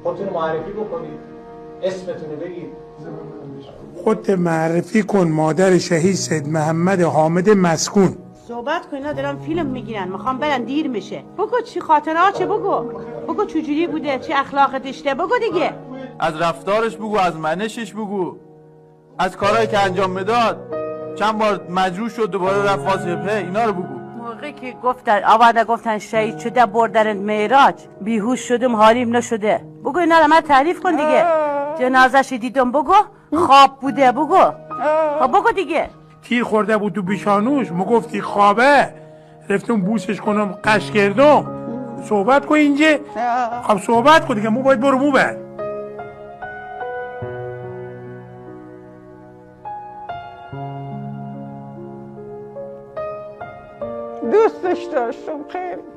خودتون معرفی بکنید، اسمتون رو بگید. خودت معرفی کن. مادر شهید سید محمد حامد مسکون. صحبت کن، اینا دارن فیلم میگیرن، میخوام برن، دیر میشه. بگو چی خاطراته، بگو چجوری بوده، چه اخلاق داشته، بگو دیگه. از رفتارش بگو، از منشش بگو، از کارهایی که انجام میداد، چند بار مجروح شد دوباره رفت واسه اینا رو بگو. موقعی که گفتن شهید شده بردن معراج، بیهوش شدم، حالیم نشده. بگو اینا رو من تعریف کن دیگه. جنازه‌ش دیدم، بگو خواب بوده، بگو. خب بگو دیگه. تیر خورده بود تو بیشانوش، گفتی خوابه، رفتم بوسش کنم، قش کردم. صحبت کن اینجا. خب صحبت کن دیگه، باید برو مو بر. دوستش داشتم خیلی.